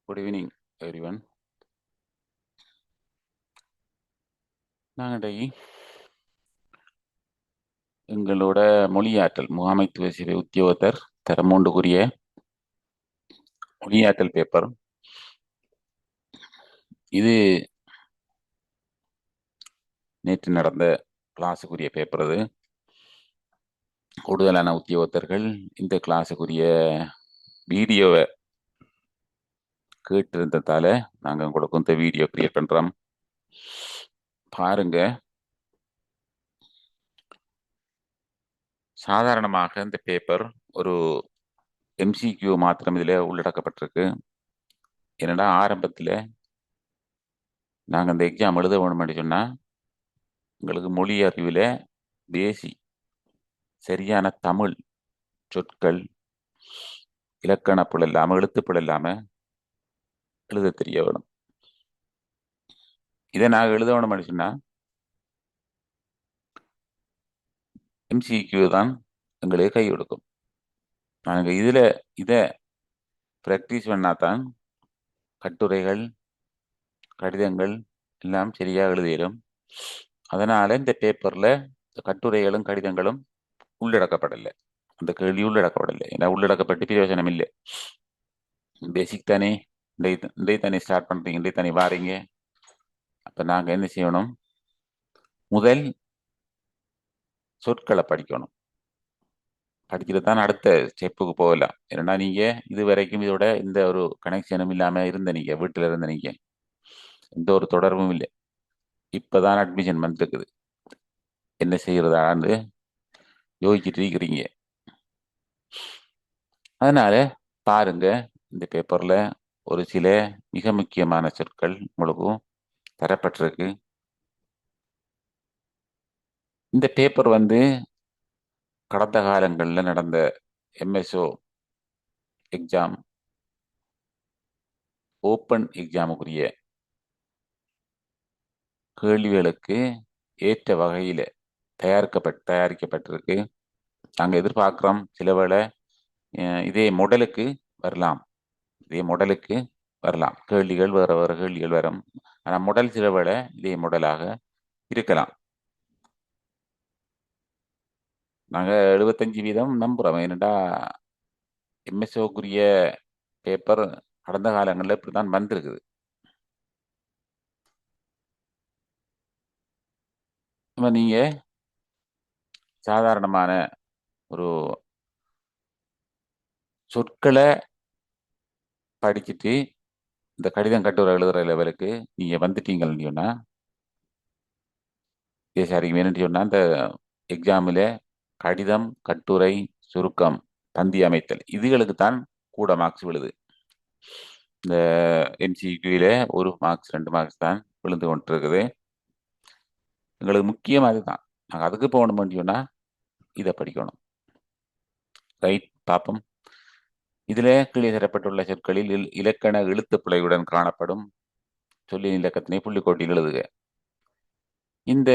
Good evening everyone. நாங்கள் எங்களோட மொழியாற்றல் முகாமைத்துவ சேவை உத்தியோகத்தர் தரம் 3க்குரிய மொழியாற்றல் பேப்பர். இது நேற்று நடந்த கிளாஸுக்குரிய பேப்பர். இது கூடுதலான உத்தியோகத்தர்கள் இந்த கிளாஸுக்குரிய வீடியோவை கேட்டிருந்ததால நாங்கள் உங்களுக்கு இந்த வீடியோ கிரியேட் பண்ணுறோம். பாருங்க. சாதாரணமாக இந்த பேப்பர் ஒரு எம்சிக்யூ மாத்திரம் இதில் உள்ளடக்கப்பட்டிருக்கு. என்னடா ஆரம்பத்தில் நாங்கள் இந்த எக்ஸாம் எழுத வேணும்னு சொன்னால் உங்களுக்கு மொழி அறிவில் பேசி சரியான தமிழ் சொற்கள் இலக்கணப்புள் இல்லாமல் எழுத்துப்புள் இல்லாமல் எழுத தெரிய வேணும். இதை நாங்கள் எழுத வேணும்னு சொன்னால் எம்சிக்யூ தான் எங்களுக்கு கை கொடுக்கும். நாங்கள் இதை ப்ராக்டிஸ் பண்ணாதான் கட்டுரைகள் கடிதங்கள் எல்லாம் சரியாக எழுதிடும். அதனால் இந்த பேப்பரில் கட்டுரைகளும் கடிதங்களும் உள்ளடக்கப்படலை. அந்த கேள்வி உள்ளடக்கப்படலை. ஏன்னா உள்ளடக்கப்பட்டு பிரயோஜனம் இல்லை. பேசிக் தானே இன்றைய தானே ஸ்டார்ட் பண்ணுறீங்க, இன்றைய தானே வாரீங்க. அப்போ நாங்கள் என்ன செய்யணும்? முதல் சொற்களை படிக்கணும். படிச்சுட்டு தான் அடுத்த ஸ்டெப்புக்கு போகலாம். ஏன்னா நீங்கள் இது வரைக்கும் இதோட இந்த ஒரு கனெக்ஷனும் இல்லாமல் இருந்த நீங்கள் வீட்டில் இருந்த நீங்கள் எந்த ஒரு தொடர்பும் இல்லை. இப்போ தான் அட்மிஷன் வந்துருக்குது. என்ன செய்கிறதான்னு யோசிச்சுட்டு இருக்கிறீங்க. அதனால் பாருங்க, இந்த பேப்பரில் ஒரு சில மிக முக்கியமான சொற்கள் உங்களுக்கும் தரப்பட்டிருக்கு. இந்த பேப்பர் கடந்த காலங்களில் நடந்த எம்எஸ்ஓ எக்ஸாம் ஓப்பன் எக்ஸாமுக்குரிய கேள்விகளுக்கு ஏற்ற வகையில் தயாரிக்கப்பட்டிருக்கு. நாங்கள் எதிர்பார்க்குறோம் சில வேளை இதே மாடலுக்கு வரலாம். கேள்விகள் வேறு வேறு கேள்விகள் வரும். ஆனால் மாடல் சில வேளை இதே மாடலாக இருக்கலாம். நாங்கள் 75% நம்புகிறோம். ஏன்னாடா எம்எஸ்ஓக்குரிய பேப்பர் கடந்த காலங்களில் இப்படி தான் வந்திருக்குது. நம்ம நீங்கள் சாதாரணமான ஒரு சொற்களை படிச்சுட்டு இந்த கடிதம் கட்டுரை எழுதுகிற லெவலுக்கு நீங்கள் வந்துட்டீங்கன்னு சொன்னால் தேசாரிக்கு வேணும்னு சொன்னால் இந்த எக்ஸாமில் கடிதம் கட்டுரை சுருக்கம் தந்தி அமைத்தல் இதுகளுக்கு தான் கூட மார்க்ஸ் விழுது. இந்த எம்சிக்யூவில் 1 மார்க்ஸ் 2 மார்க்ஸ் தான் விழுந்து கொண்டிருக்குது. எங்களுக்கு முக்கியம் அதுதான். நாங்கள் அதுக்கு போகணும்னு சொன்னால் இதை படிக்கணும். ரைட், பார்ப்போம். இதில் கீழே தரப்பட்டுள்ள சொற்களில் இலக்கண எழுத்து பிழையுடன் காணப்படும் சொல்லின் இலக்கத்தினை புள்ளிக்கோட்டில் எழுதுக. இந்த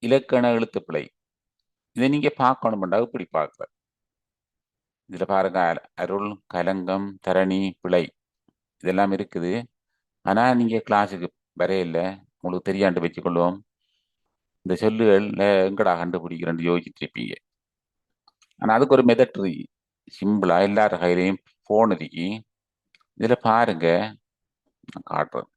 இலக்கண எழுத்து பிழை இதை நீங்க பார்க்கணும்டா. இப்படி பார்க்கல. இதுல பாருங்க, அருள், கலங்கம், தரணி, பிழை இதெல்லாம் இருக்குது. ஆனா நீங்க கிளாஸுக்கு வரையில உங்களுக்கு தெரியாண்டு வச்சுக்கொள்வோம். இந்த சொல்லுகள்ல எங்கடா கண்டுபிடிக்கிறேன்னு யோசிச்சுட்டு இருப்பீங்க. ஆனா அதுக்கு ஒரு மெத்தட் சிம்பிளா எல்லார கையிலையும் போன் இருக்கு. இதுல பாருங்க, நான் காட்டுறேன்.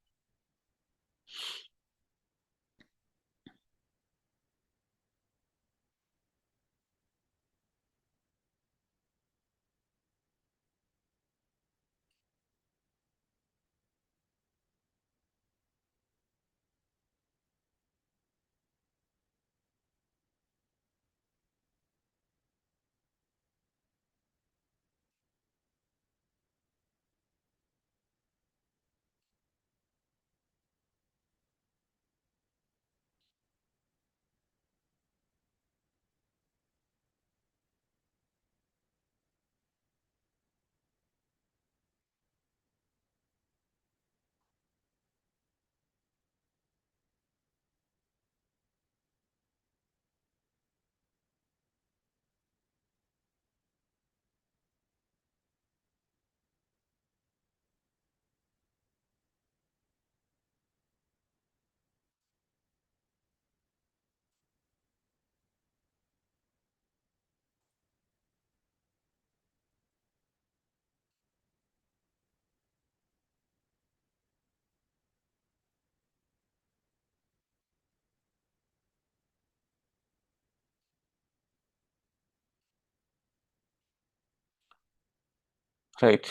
ரைட்.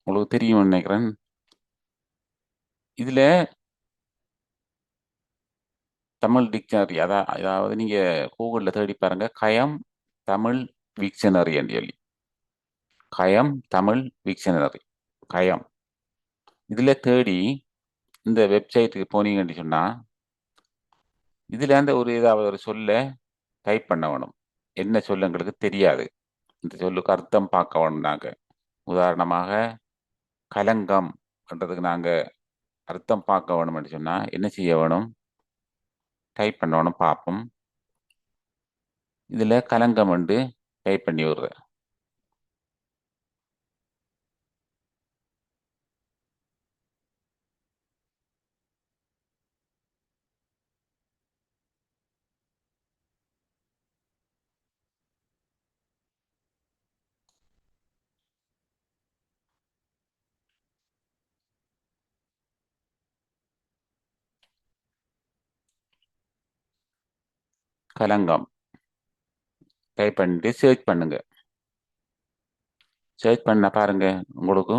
உங்களுக்கு தெரியும்னு நினைக்கிறேன். இதுல தமிழ் டிக்ஷனரி அதாவது நீங்க கூகுள்ல தேடி பாருங்க, கயம் தமிழ் விக்ஷனரி என்று சொல்லி. கயம் தமிழ் விக்ஷனரி. கயம். இதுல தேடி இந்த வெப்சைட்டுக்கு போனீங்கன்னு சொன்னா, இதுல அந்த ஒரு ஏதாவது ஒரு சொல்ல டைப் பண்ண வேணும். என்ன சொல்ல எங்களுக்கு தெரியாது. இந்த சொல்லுக்கு அர்த்தம் பார்க்க வேணும் நாங்க. உதாரணமாக கலங்கம் என்றதுக்கு நாங்க அர்த்தம் பார்க்க வேணும்னு சொன்னா என்ன செய்ய வேணும்? டைப் பண்ண வேணும், பார்ப்போம். இதுல கலங்கம் என்று டைப் பண்ணி விடுறேன். கலங்கம் டைப் பண்ணிட்டு சர்ச் பண்ணுங்க. சர்ச் பண்ண பாருங்க, உங்களுக்கு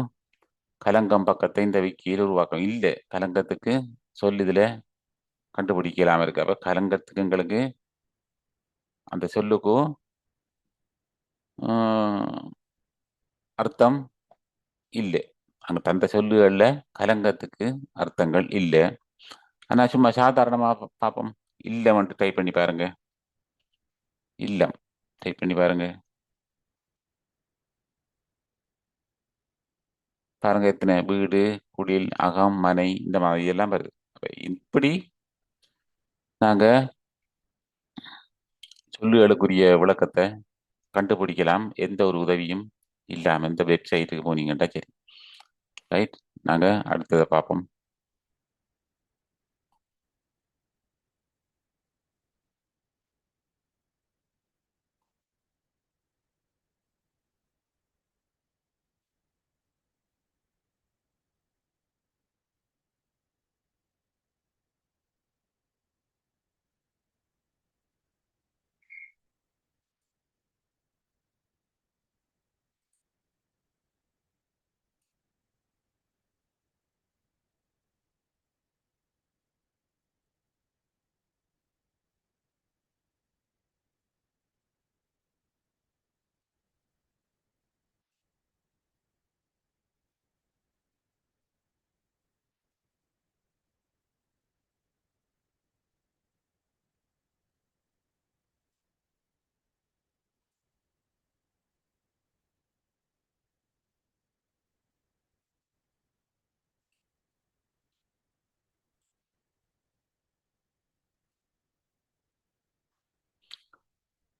கலங்கம் பக்கத்தை இந்த விக்கியில் உருவாக்கம் இல்லை. கலங்கத்துக்கு சொல் இதுல கண்டுபிடிக்கலாம் இருக்கு. அப்ப கலங்கத்துக்கு எங்களுக்கு அந்த சொல்லுக்கும் அர்த்தம் இல்லை. அங்க தந்த சொல்லுகள்ல கலங்கத்துக்கு அர்த்தங்கள் இல்லை. ஆனா சும்மா சாதாரணமா பார்ப்போம். இல்லம் டைப் பண்ணி பாருங்க. இல்லம் டைப் பண்ணி பாருங்க. பாருங்க எத்தனை வீடு, குடில், அகம், மனை இந்த மாதிரி எல்லாம் வருது. அப்ப இப்படி நாங்க சொல்லுகளுக்குரிய விளக்கத்தை கண்டுபிடிக்கலாம், எந்த ஒரு உதவியும் இல்லாம. இந்த வெப்சைட்டுக்கு போனீங்கன்னா சரி. ரைட். நாங்க அடுத்ததை பார்ப்போம்.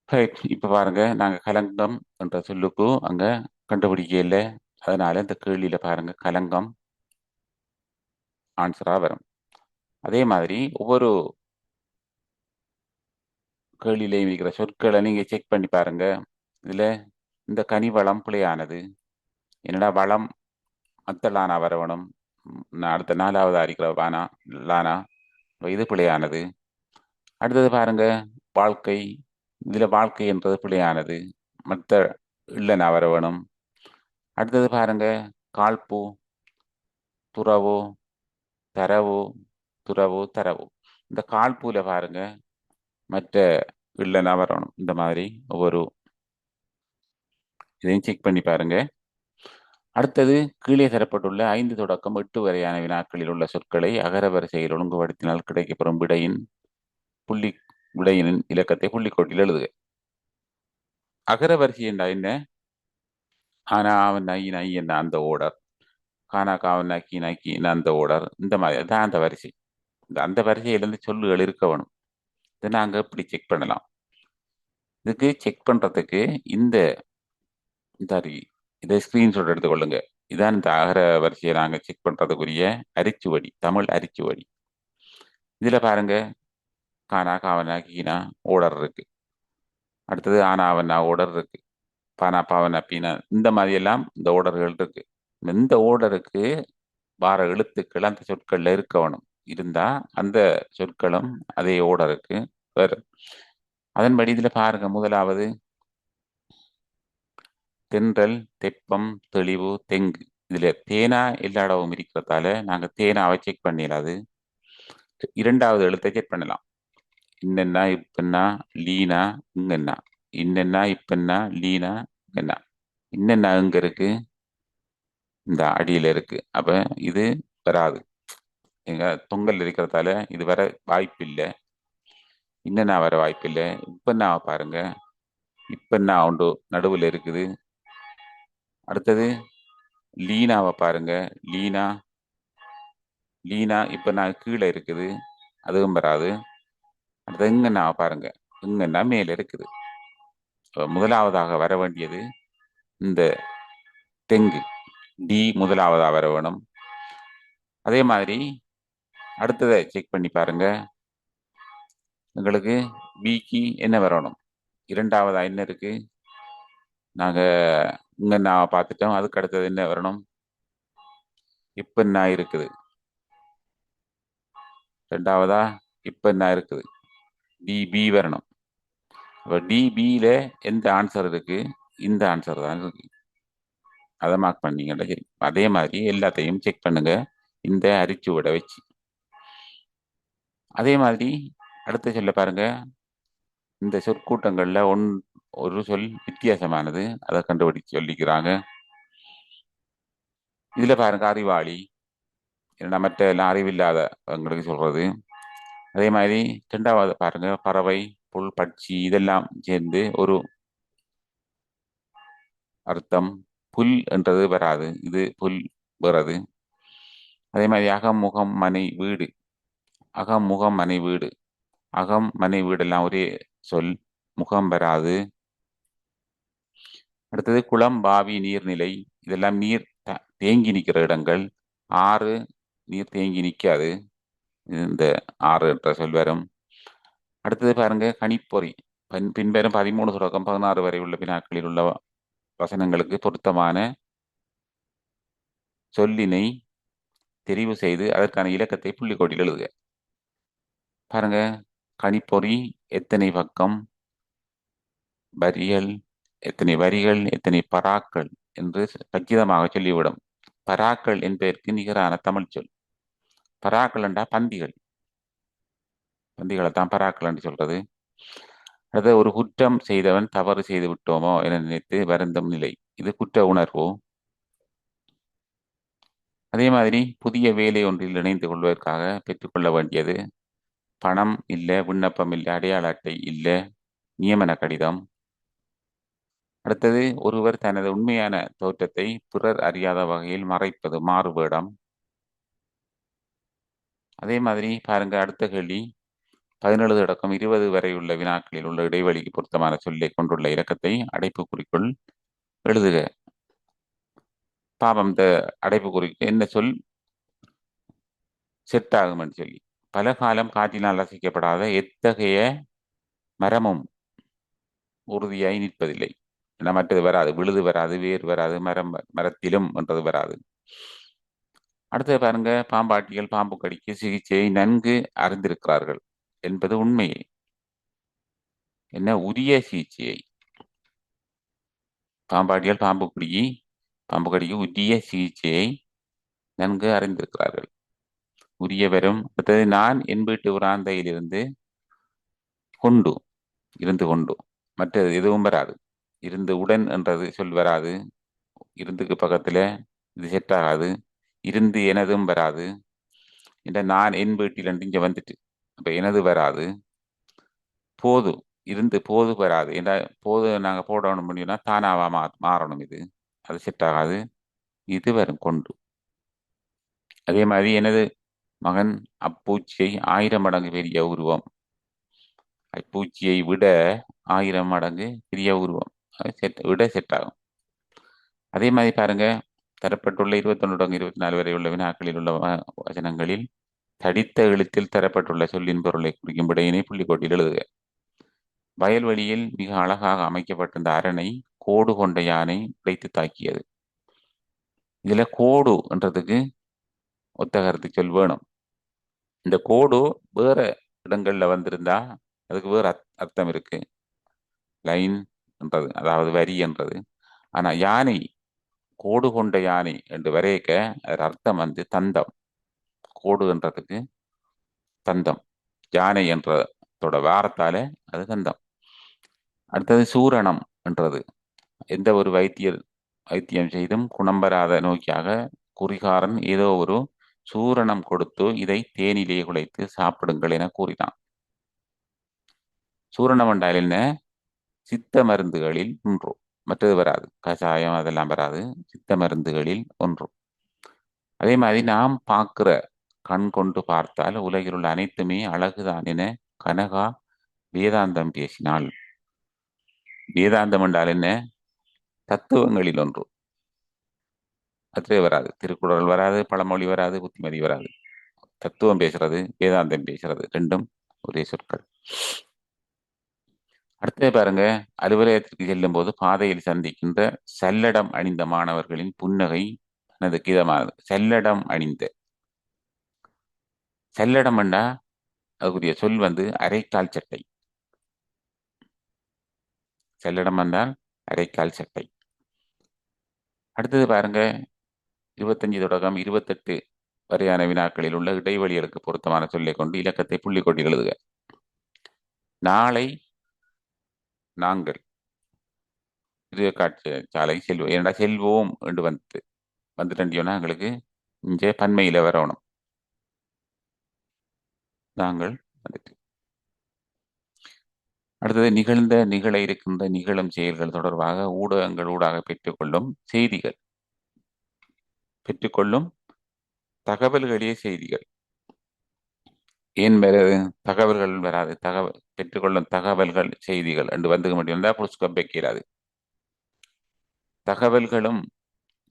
ரைட். இப்ப பாருங்க, நாங்க கலங்கம் என்ற சொல்லுக்கு அங்க கண்டுபிடிக்கல. அதனால இந்த கேள்வியில பாருங்க கலங்கம் ஆன்சரா வரும். அதே மாதிரி ஒவ்வொரு கேள்வியிலையும் இருக்கிற சொற்களை நீங்க செக் பண்ணி பாருங்க. இதுல இந்த கனி வளம் பிழையானது. என்னடா வளம் மத்த லானா வரவணும். அடுத்த நாலாவது அறிக்கிற வானா லானா, இது பிழையானது. அடுத்தது பாருங்க வாழ்க்கை. இதுல வாழ்க்கை என்றது பிழையானது. மற்ற இல்லைனா வர வேணும். அடுத்தது பாருங்க காழ்ப்பு, துறவு, தரவு, துறவு, தரவு. இந்த காழ்ப்புல பாருங்க மற்ற இல்லைனா வரணும். இந்த மாதிரி ஒவ்வொரு இதையும் செக் பண்ணி பாருங்க. அடுத்தது கீழே தரப்பட்டுள்ள 5 தொடக்கம் 8 வரையான வினாக்களில் உள்ள சொற்களை அகர வரிசையில் ஒழுங்குபடுத்தினால் கிடைக்கப்பெறும் புள்ளி விடையின் இலக்கத்தை புள்ளிக்கோட்டில் எழுதுக. அகர வரிசை என்றா என்ன? ஆனா அவன் நை நை என்ன அந்த ஓடர், கானா காவன் நக்கி நக்கி அந்த ஓடர், இந்த மாதிரி தான் அந்த வரிசை. அந்த வரிசையிலிருந்து சொல்லுகள் இருக்க வேணும். இதை நாங்க இப்படி செக் பண்ணலாம். இதுக்கு செக் பண்றதுக்கு இந்த இதை ஸ்கிரீன்ஷாட் எடுத்துக்கொள்ளுங்க. இதான் இந்த அகர வரிசையை நாங்க செக் பண்றதுக்குரிய அரிச்சுவடி, தமிழ் அரிச்சுவடி. இதுல பாருங்க கானா காவனா கீனா ஓடர் இருக்கு. அடுத்தது ஆனா அவனா ஓடர் இருக்கு. பானா பாவனா பீனா இந்த மாதிரி எல்லாம் இந்த ஓடர்கள் இருக்கு. இந்த ஓடருக்கு வார எழுத்துக்கள் அந்த சொற்கள்ல இருக்கணும். இருந்தா அந்த சொற்களும் அதே ஓடருக்கு வரும். அதன்படி இதுல பாருங்க முதலாவது தென்றல், தெப்பம், தெளிவு, தெங்கு. இதுல தேனா எல்லா இடமும் இருக்கிறதால நாங்க தேனாவை செக் பண்ணிடாது. இரண்டாவது எழுத்தை செக் பண்ணலாம். இன்னென்னா இப்பன்னா லீனா இங்கன்னா. இன்னென்னா இப்பன்னா லீனா இங்கன்னா. இன்னென்னா இங்க இருக்கு, இந்த அடியில இருக்கு. அப்ப இது வராது. எங்க தொங்கல் இருக்கிறதால இது வர வாய்ப்பு இல்லை. இன்னென்னா வர வாய்ப்பு இல்லை. இப்பன்னா பாருங்க, இப்பன்னா உண்டு நடுவில் இருக்குது. அடுத்தது லீனாவை பாருங்க. லீனா, லீனா இப்ப நான் கீழே இருக்குது, அதுவும் வராது. அடுத்து இங்கன்னா பாருங்க, இங்கன்னா மேல இருக்குது. முதலாவதாக வர வேண்டியது இந்த தெங்கு, டி முதலாவதாக வர வேணும். அதே மாதிரி அடுத்ததை செக் பண்ணி பாருங்க. உங்களுக்கு பிக்கு என்ன வரணும்? இரண்டாவதா என்ன இருக்கு? நாங்க இங்கன்னா பார்த்துட்டோம். அதுக்கு அடுத்தது என்ன வரணும்? இப்ப என்ன இருக்குது. ரெண்டாவதா இப்ப என்ன இருக்குது? டிபி வரணும். அப்ப டிபியில எந்த ஆன்சர் இருக்கு? இந்த ஆன்சர் தான் இருக்கு. அதை மார்க் பண்ணீங்கல்ல, சரி. அதே மாதிரி எல்லாத்தையும் செக் பண்ணுங்க இந்த அரிச்சுவடை வச்சு. அதே மாதிரி அடுத்த சொல்ல பாருங்க. இந்த சொற்கூட்டங்கள்ல ஒரு சொல் வித்தியாசமானது, அதை கண்டுபிடிச்சு சொல்லிக்கிறாங்க. இதுல பாருங்க அறிவாளி, ஏன்னா மற்ற எல்லாம் அறிவில்லாத உங்களுக்கு சொல்றது. அதே மாதிரி ரெண்டாவது பாருங்க பறவை, புல், பட்சி இதெல்லாம் சேர்ந்து ஒரு அர்த்தம். புல் என்றது வராது, இது புல் வராது. அதே மாதிரி அகம், முகம், மனை, வீடு. அகம், முகம், மனை, வீடு. அகம், மனை, வீடெல்லாம் ஒரே சொல், முகம் வராது. அடுத்தது குளம், பாவி, நீர்நிலை. இதெல்லாம் நீர் தேங்கி நிற்கிற இடங்கள். ஆறு நீர் தேங்கி நிற்காது, இந்த ஆறு என்ற சொல் வரும். அடுத்தது பாருங்க கணிப்பொறி. பின்வரும் 13 தொடக்கம் 16 வரை உள்ள வினாக்களில் உள்ள வசனங்களுக்கு பொருத்தமான சொல்லினை தெரிவு செய்து அதற்கான இலக்கத்தை புள்ளிக்கோட்டில் எழுதுக. பாருங்க, கணிப்பொறி எத்தனை பக்கம், வரிகள் எத்தனை வரிகள், எத்தனை பராக்கள் என்று கச்சிதமாக சொல்லிவிடும். பராக்கள் என்பதற்கு நிகரான தமிழ் சொல். பராக்கள் என்றா பந்திகள், பந்திகளை தான் பராக்கள் என்று சொல்றது. அது ஒரு குற்றம் செய்தவன் தவறு செய்து விட்டோமோ என நினைத்து வருந்தும் நிலை, இது குற்ற உணர்வு. அதே மாதிரி புதிய வேலை ஒன்றில் இணைந்து கொள்வதற்காக பெற்றுக்கொள்ள வேண்டியது பணம் இல்லை, விண்ணப்பம் இல்லை, அடையாள அட்டை இல்லை, நியமன கடிதம். அடுத்தது ஒருவர் தனது உண்மையான தோற்றத்தை பிறர் அறியாத வகையில் மறைப்பது மாறுவேடம். அதே மாதிரி பாருங்க அடுத்த கேள்வி, 17 தொடக்கம் 20 வரை உள்ள வினாக்களில் உள்ள இடைவெளிக்கு பொருத்தமான சொல்லை கொண்டுள்ள இலக்கத்தை அடைப்புக்குறிக்குள் எழுதுக. பாவம், இந்த அடைப்புக்குறிக்கு என்ன சொல் செட் ஆகும் என்று சொல்லி. பல காலம் காற்றினால் அசைக்கப்படாத எத்தகைய மரமும் உறுதியாய் நிற்பதில்லை. மற்றது வராது, விழுது வராது, வேர் வராது, மரத்திலும் என்றது வராது. அடுத்தது பாருங்க, பாம்பாட்டிகள் பாம்பு கடிக்கு சிகிச்சையை நன்கு அறிந்திருக்கிறார்கள் என்பது உண்மையே. என்ன உரிய சிகிச்சையை? பாம்பாட்டிகள் பாம்பு கடிக்கு உரிய சிகிச்சையை நன்கு அறிந்திருக்கிறார்கள். உரிய வரும். அடுத்தது நான் என் வீட்டு உராந்தையிலிருந்து கொண்டு, இருந்து கொண்டு. மற்றது எதுவும் வராது. இருந்து உடன் என்றது சொல் வராது. இருந்துக்கு பக்கத்துல இது செட் ஆகாது. இருந்து எனதும் வராது. இந்த நான் என் வீட்டில் இங்க வந்துட்டு, அப்ப எனது வராது. போது, இருந்து போது வராது. ஏன்னா போது நாங்க போடணும் முடியும்னா தானாவா மாறணும், இது அது செட் ஆகாது. இது வரும் கொண்டு. அதே மாதிரி எனது மகன் அப்பூச்சியை 1000 மடங்கு பெரிய உருவம். அப்பூச்சியை விட 1000 மடங்கு பெரிய உருவம், விட செட் ஆகும். அதே மாதிரி பாருங்க, தரப்பட்டுள்ள 21 தொடங்கு 24 வரை உள்ள வினாக்களில் உள்ள வசனங்களில் தடித்த எழுத்தில் தரப்பட்டுள்ள சொல்லின் பொருளை குறிக்கும் விடையினை புள்ளிக்கோட்டில் எழுதுக. வயல்வெளியில் மிக அழகாக அமைக்கப்பட்டிருந்த அரணை கோடு கொண்ட யானை உடைத்து தாக்கியது. இதுல கோடு என்றதுக்கு ஒத்த கருத்து சொல் வேணும். இந்த கோடு வேற இடங்கள்ல வந்திருந்தா அதுக்கு வேற அர்த்தம் இருக்கு. லைன் என்றது, அதாவது வரி என்றது. ஆனா யானை, கோடு கொண்ட யானை என்று வரையக்க அதன் அர்த்தம் வந்து தந்தம். கோடு என்றதுக்கு தந்தம், யானை என்றதோட வாரத்தால அது தந்தம். அடுத்தது சூரணம் என்றது, எந்த ஒரு வைத்தியம் செய்தும் குணம் பெறாத நோக்கியாக குறிகாரன் ஏதோ ஒரு சூரணம் கொடுத்து இதை தேனிலே குழைத்து சாப்பிடுங்கள் என கூறினான். சூரணம் என்றால் என்ன? சித்த மருந்துகளில் ஒன்று. மற்றது வராது, கஷாயம் அதெல்லாம் வராது. சித்த மருந்துகளில் ஒன்று. அதே மாதிரி நாம் பார்க்கிற கண் கொண்டு பார்த்தால் உலகில் உள்ள அனைத்துமே அழகுதான் என கனகா வேதாந்தம் பேசினாள். வேதாந்தம் என்றால் என்ன? தத்துவங்களில் ஒன்று. அதுவே வராது, திருக்குறள் வராது, பழமொழி வராது, புத்திமதி வராது. தத்துவம் பேசுறது, வேதாந்தம் பேசுறது, ரெண்டும் ஒரே சொற்கள். அடுத்தது பாருங்க, அலுவலகத்திற்கு செல்லும் போது பாதையில் சந்திக்கின்ற சல்லடம் அணிந்த மாணவர்களின் புன்னகை எனது கீதமானது. சல்லடம் அணிந்த, சல்லடம் என்றா அதுக்குரிய சொல் வந்து அரைக்கால் சட்டை. செல்லடம் என்றால் அரைக்கால் சட்டை. அடுத்தது பாருங்க, 25 தொடக்கம் 28 வரையான வினாக்களில் உள்ள இடைவெளிகளுக்கு பொருத்தமான சொல்லை கொண்டு இலக்கத்தை புள்ளிக்கோட்டில் எழுதுக. நாளை நாங்கள் காட்சி சாலை செல்வோம். ஏன்னா செல்வோம் என்று வந்துட்டோம்னா எங்களுக்கு இங்கே பன்மையில வரணும். நாங்கள் வந்துட்டு. அடுத்தது நிகழ இருக்கின்ற நிகழும் செயல்கள் தொடர்பாக ஊடகங்கள் ஊடாக பெற்றுக்கொள்ளும் செய்திகள். பெற்றுக்கொள்ளும் தகவல்களே செய்திகள். ஏன் வராது? தகவல்கள் வராது. பெற்றுக்கொள்ளும் தகவல்கள் செய்திகள் என்று வந்து மட்டும் புதுசுக்கு வைக்கிறாது. தகவல்களும்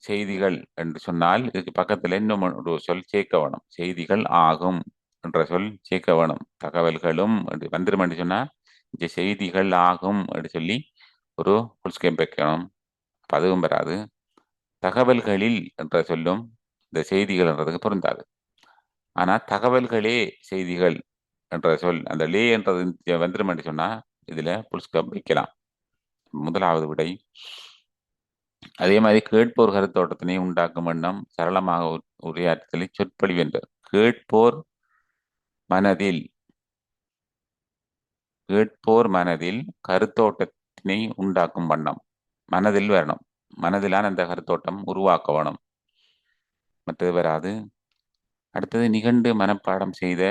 செய்திகள் என்று சொன்னால் இதுக்கு பக்கத்துல இன்னும் ஒரு சொல் சேர்க்க வேணும். செய்திகள் ஆகும் என்ற சொல் சேர்க்க வேணும். தகவல்களும் வந்துடும் என்று சொன்னா இங்க செய்திகள் ஆகும் என்று சொல்லி ஒரு புல்ஸ்கேம் வைக்கணும். அதுவும் வராது. தகவல்களில் என்ற சொல்லும் இந்த செய்திகள் என்றதுக்கு பொருந்தாது. ஆனா தகவல்களே செய்திகள் என்ற சொல், அந்த லே என்றது வந்துடும் என்று சொன்னா இதுல புல்ஸ்கேப் வைக்கலாம். முதலாவது விடை. அதே மாதிரி கேட்போர் கருத்தோட்டத்தினை உண்டாக்கும் வண்ணம் சரளமாக உரையாற்றுதலை சொற்பொழிவு என்றார். கேட்போர் மனதில் கருத்தோட்டத்தினை உண்டாக்கும் வண்ணம், மனதில் வரணும். மனதிலான அந்த கருத்தோட்டம் உருவாக்க வேணும். மற்றது வராது. அடுத்தது நிகண்டு மனப்பாடம் செய்த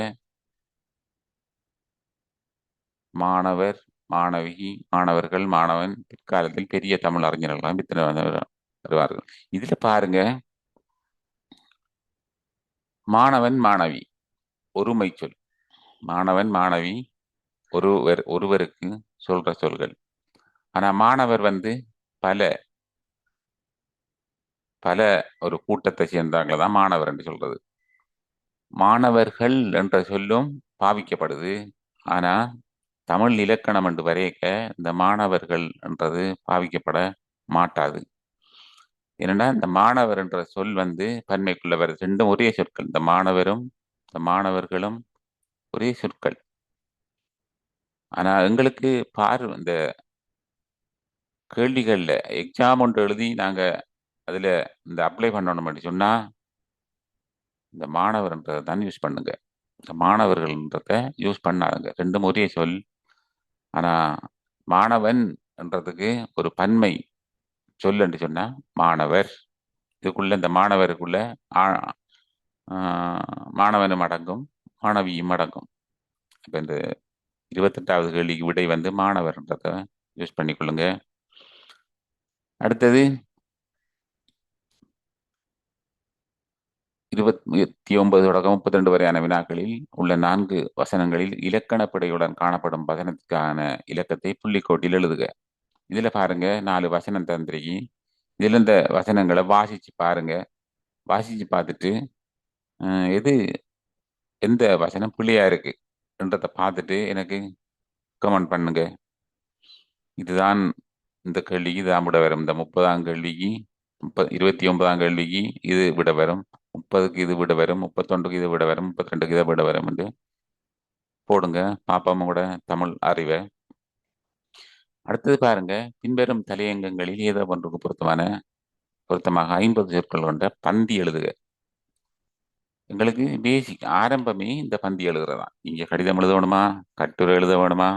மாணவர் மாணவர்கள் மாணவன் பிற்காலத்தில் பெரிய தமிழ் அறிஞர்கள் வருவார்கள். இதுல பாருங்க, மாணவன் மாணவி ஒருமை சொல். மாணவன் மாணவி ஒருவருக்கு சொல்ற சொல்கள். ஆனா மாணவர் வந்து பல பல ஒரு கூட்டத்தை சேர்ந்தவங்களை தான் மாணவர் என்று சொல்றது. மாணவர்கள் என்ற சொல்லும் பாவிக்கப்படுது. ஆனா தமிழ் இலக்கணம் என்று வரையக்க இந்த மாணவர்கள் என்றது பாவிக்கப்பட மாட்டாது. ஏனென்றா இந்த மாணவர் என்ற சொல் வந்து பன்மைக்குள்ள வருது. ரெண்டும் ஒரே சொற்கள். இந்த மாணவரும் இந்த மாணவர்களும் ஒரே சொற்கள். ஆனா எங்களுக்கு இந்த கேள்விகள்ல எக்ஸாம் ஒன்று எழுதி நாங்க அதுல இந்த அப்ளை பண்ணணும் அப்படின்னு சொன்னா இந்த மாணவர்ன்றதை தான் யூஸ் பண்ணுங்க. இந்த மாணவர்கள்ன்றத யூஸ் பண்ணாதுங்க. ரெண்டும் ஒரே சொல். ஆனா மாணவன் என்றதுக்கு ஒரு பன்மை சொல் என்று சொன்னா மாணவர். இதுக்குள்ள இந்த மாணவருக்குள்ள மாணவனும் அடங்கும், மாணவியும் அடங்கும். இப்ப இந்த 28வது கேள்விக்கு விடை வந்து மாணவர்ன்றத யூஸ் பண்ணிக்கொள்ளுங்க. அடுத்தது 29 தொடக்கம் 32 வரையான வினாக்களில் உள்ள 4 வசனங்களில் இலக்கண பிழையுடன் காணப்படும் வசனத்துக்கான இலக்கத்தை புள்ளிக்கோட்டில் எழுதுக. இதுல பாருங்க 4 வசனம் தந்திரிக்கி. இதுல இந்த வசனங்களை வாசிச்சு பாருங்க. வாசிச்சு பார்த்துட்டு எது எந்த வசனம் பிள்ளையா இருக்கு என்றதை பார்த்துட்டு எனக்கு கமெண்ட் பண்ணுங்க. இதுதான் இந்த கேள்விக்கு இதான் விட வரும். இந்த 30ஆம் கேள்விக்கு 29ஆம் கேள்விக்கு இது விட வரும், 30க்கு இது விட வரும், 31க்கு இது விட வரும், 32க்கு இதை விட வரும் என்று போடுங்க. பாப்பாம கூட தமிழ் அறிவை. அடுத்தது பாருங்க, பின்வரும் தலையங்கங்களில் ஏதோ ஒன்றுக்கு பொருத்தமாக 50 சொற்கள் கொண்ட பந்தி எழுதுக. எங்களுக்கு பேசிக் ஆரம்பமே இந்த பந்தி எழுதுறதான். நீங்க கடிதம் எழுத வேணுமா, கட்டுரை எழுத வேணுமா,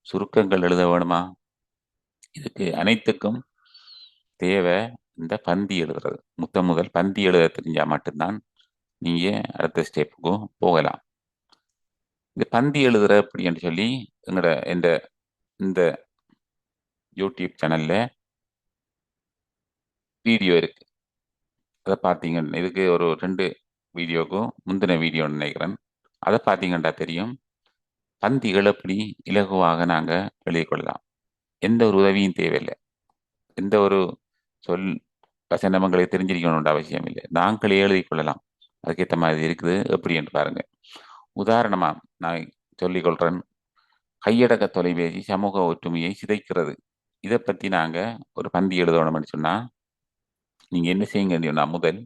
சுருக்கங்கள் எழுத வேணுமா, இதுக்கு அனைத்துக்கும் தேவை இந்த பந்தி எழுதுறது. முதல் பந்தி எழுத தெரிஞ்சா மட்டும்தான் நீங்க அடுத்த ஸ்டெப்புக்கும் போகலாம். இந்த பந்தி எழுதுற அப்படின்னு சொல்லி எந்த இந்த யூடியூப் சேனல்ல வீடியோ இருக்கு. அதை பார்த்தீங்கன்னா இதுக்கு ஒரு 2 வீடியோக்கும் முந்தின வீடியோன்னு நினைக்கிறேன். அதை பார்த்தீங்கன்னா தெரியும். பந்திகள் எப்படி இலகுவாக நாங்கள் எழுதிக் கொள்ளலாம். எந்த ஒரு உதவியும் தேவையில்லை. எந்த ஒரு சொல் வசனங்களை தெரிஞ்சிருக்கணுன்ற அவசியம் இல்லை. நாங்களே எழுதிக் கொள்ளலாம். அதுக்கேற்ற மாதிரி இருக்குது எப்படி என்று பாருங்க. உதாரணமா நான் சொல்லிக் கொள்றேன். கையடக்க தொலைபேசி சமூக ஒற்றுமையை சிதைக்கிறது. இதை பற்றி நாங்கள் ஒரு பந்தி எழுதணும்னு சொன்னால் நீங்கள் என்ன செய்யுங்கன்னா, முதல்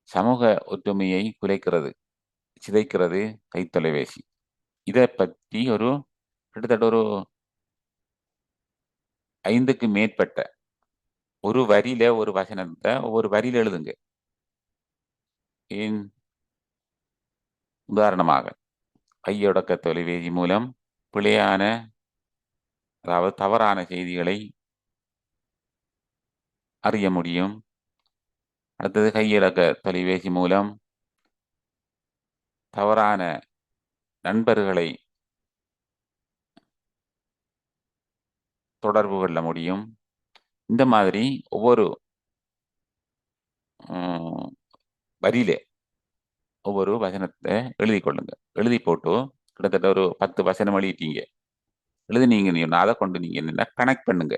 சமூக ஒற்றுமையை குலைக்கிறது, சிதைக்கிறது கைத்தொலைபேசி. இதை பற்றி கிட்டத்தட்ட ஒரு 5க்கு மேற்பட்ட ஒரு வரியில ஒரு வசனத்தை ஒவ்வொரு வரியில எழுதுங்க. ஏன் உதாரணமாக கையடக்க தொலைபேசி மூலம் பிழையான, அதாவது தவறான செய்திகளை அறிய முடியும். அடுத்தது கையடக்க தொலைபேசி மூலம் தவறான நண்பர்களை தொடர்பு கொள்ள முடியும். இந்த மாதிரி ஒவ்வொரு வரியில ஒவ்வொரு வசனத்தை எழுதி கொள்ளுங்க. எழுதி போட்டு கிட்டத்தட்ட ஒரு 10 வசனம் எழுதிட்டீங்க. எழுதினீங்கன்னா அதை கொண்டு நீங்க என்ன கனெக்ட் பண்ணுங்க.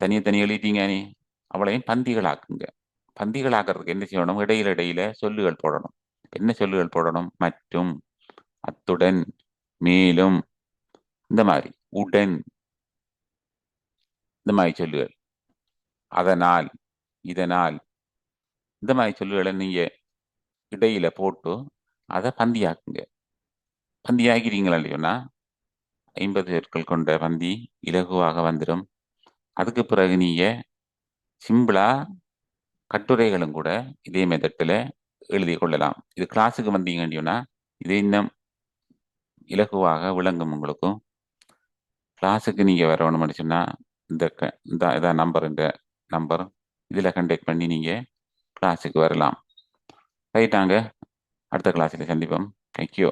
தனி எழுதிட்டீங்க, நீ அவளையும் பந்திகளாக்குங்க. பந்திகளாக்குறதுக்கு என்ன செய்யணும்? இடையில சொல்லுகள் போடணும். என்ன சொல்லுகள் போடணும்? மற்றும், அத்துடன், மேலும், இந்த மாதிரி, உடன், இந்த மாதிரி சொல்லுகள், அதனால், இதனால், இந்த மாதிரி சொல்லுகளை நீங்க இடையில போட்டு அதை பந்தியாக்குங்க. பந்தியாக்கிறீங்களா இல்லையோன்னா 50 சொற்கள் கொண்ட பந்தி இலகுவாக வந்துடும். அதுக்கு பிறகு நீங்க சிம்பிளா கட்டுரைகளும் கூட இதே மெத்தட்ல எழுதி கொள்ளலாம். இது கிளாஸுக்கு வந்தீங்கன்னா இது இன்னும் இலகுவாக விளங்கும் உங்களுக்கும். கிளாஸுக்கு நீங்க வரணும்னு சொன்னா இதான் நம்பர் இதில் கண்டெக்ட் பண்ணி நீங்க கிளாஸுக்கு வரலாம். ரைட்டாங்க, அடுத்த கிளாஸில் சந்திப்போம். தேங்க்யூ.